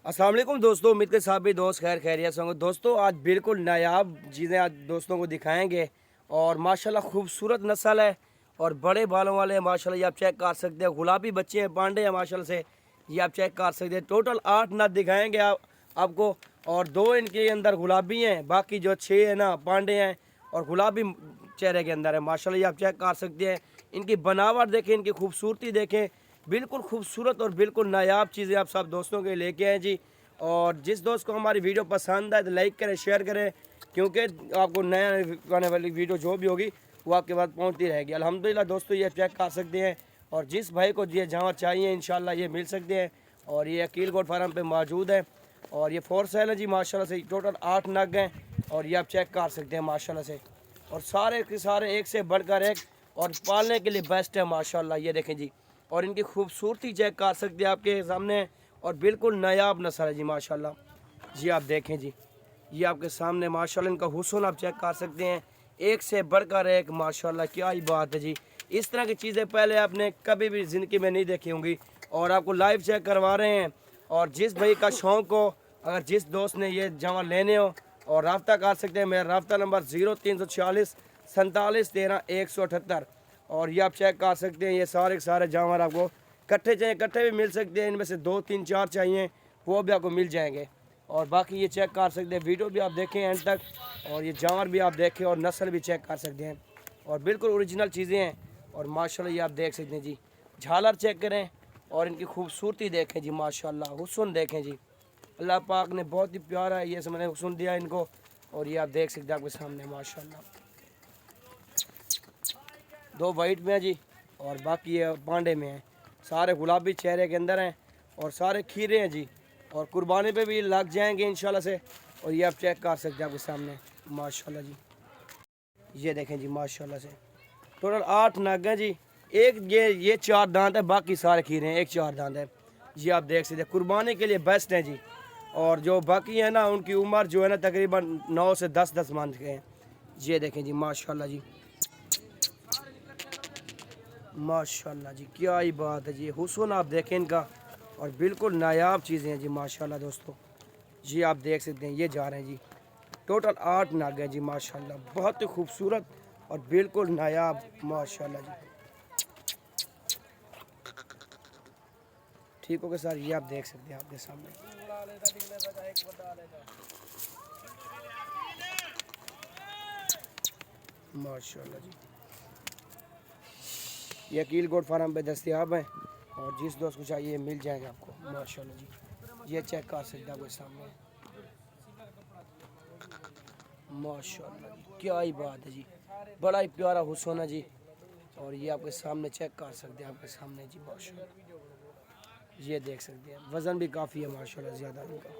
अस्सलाम वालेकुम दोस्तों, उम्मीद के साथ भी दोस्त खैरियत से होंगे। दोस्तों आज बिल्कुल नायाब चीज़ें आज दोस्तों को दिखाएंगे और माशाल्लाह खूबसूरत नस्ल है और बड़े बालों वाले हैं माशाल्लाह। ये आप चेक कर सकते हैं, गुलाबी बच्चे हैं, पांडे हैं माशाल्लाह से। ये आप चेक कर सकते हैं। टोटल 8 नग दिखाएंगे आपको और 2 इनके अंदर गुलाबी हैं, बाकी जो 6 है ना पांडे हैं और गुलाबी चेहरे के अंदर है माशाल्लाह। ये आप चेक कर सकते हैं। इनकी बनावट देखें, इनकी खूबसूरती देखें, बिल्कुल खूबसूरत और बिल्कुल नायाब चीज़ें आप सब दोस्तों के लेके आए जी। और जिस दोस्त को हमारी वीडियो पसंद आए तो लाइक करें, शेयर करें, क्योंकि आपको नया आने वाली वीडियो जो भी होगी वो आपके पास पहुंचती रहेगी। अल्हम्दुलिल्लाह दोस्तों ये चेक कर सकते हैं और जिस भाई को ये जहाँ चाहिए इंशाल्लाह ये मिल सकते हैं। और ये अकील गोट फार्म पे मौजूद है और ये फोर सेल है जी माशाल्लाह से। टोटल 8 नग हैं और ये आप चेक कर सकते हैं माशाल्लाह से। और सारे के सारे एक से बढ़कर एक और पालने के लिए बेस्ट है माशाल्लाह। ये देखें जी, और इनकी खूबसूरती चेक कर सकते हैं आपके सामने और बिल्कुल नायाब नस्ल है जी माशाल्लाह। जी आप देखें जी, ये आपके सामने माशाल्लाह इनका हुस्न आप चेक कर सकते हैं, एक से बढ़कर एक माशाल्लाह। क्या ही बात है जी, इस तरह की चीज़ें पहले आपने कभी भी ज़िंदगी में नहीं देखी होंगी और आपको लाइव चेक करवा रहे हैं। और जिस भाई का शौक़ हो, अगर जिस दोस्त ने ये जमा लेने हो और रब्ता कर सकते हैं। मेरा रब्ता नंबर 0346 47 13 178। और ये आप चेक कर सकते हैं, ये सारे के सारे जानवर आपको इकट्ठे चाहिए, इकट्ठे भी मिल सकते हैं। इनमें से 2 3 4 चाहिए वो भी आपको मिल जाएंगे। और बाकी ये चेक कर सकते हैं, वीडियो भी आप देखें एंड तक और ये जानवर भी आप देखें और नस्ल भी चेक कर सकते हैं और बिल्कुल ओरिजिनल चीज़ें हैं। और माशाल्लाह ये आप देख सकते हैं जी, झालर चेक करें और इनकी खूबसूरती देखें जी माशाल्लाह। हुस्न देखें जी, अल्लाह पाक ने बहुत ही प्यारा ये समझे हुस्न दिया इनको। और ये आप देख सकते हैं आपके सामने माशाल्लाह। 2 वाइट में है जी और बाकी ये पांडे में है। सारे गुलाबी चेहरे के अंदर हैं और सारे खीरे हैं जी और कुर्बानी पे भी लग जाएंगे इंशाल्लाह से। और ये आप चेक कर सकते हैं आपके सामने माशाल्लाह जी। ये देखें जी माशाल्लाह से। टोटल 8 नग हैं जी। एक ये 4 दांत है, बाकी सारे खीरे हैं, एक 4 दांत है। ये आप देख सकते हैं, कुर्बानी के लिए बेस्ट है जी। और जो बाकी है ना उनकी उम्र जो है ना तकरीबन 9 से 10 मंथ के हैं। ये देखें जी माशाल्लाह जी, माशाल्लाह जी। क्या ही बात है जी, हुस्न आप देखें इनका और बिल्कुल नायाब चीज़ें हैं जी माशाल्लाह दोस्तों। जी आप देख सकते हैं, ये जा रहे हैं जी। टोटल 8 नाग हैं जी माशाल्लाह, बहुत ही खूबसूरत और बिल्कुल नायाब माशाल्लाह जी। ठीक हो गया सर, ये आप देख सकते हैं आपके सामने माशाल्लाह जी। ये अकील गोट फार्म पे दस्तियाब हैं और जिस दोस्त को चाहिए मिल जाएगा आपको माशाल्लाह जी। ये चेक कर सकते हैं आपके सामने माशाल्लाह जी। क्या ही बात है जी, बड़ा ही प्यारा हुस्न है जी। और ये आपके सामने चेक कर सकते हैं आपके सामने जी माशाल्लाह। ये देख सकते हैं, वज़न भी काफ़ी है माशाल्लाह, ज़्यादा इनका।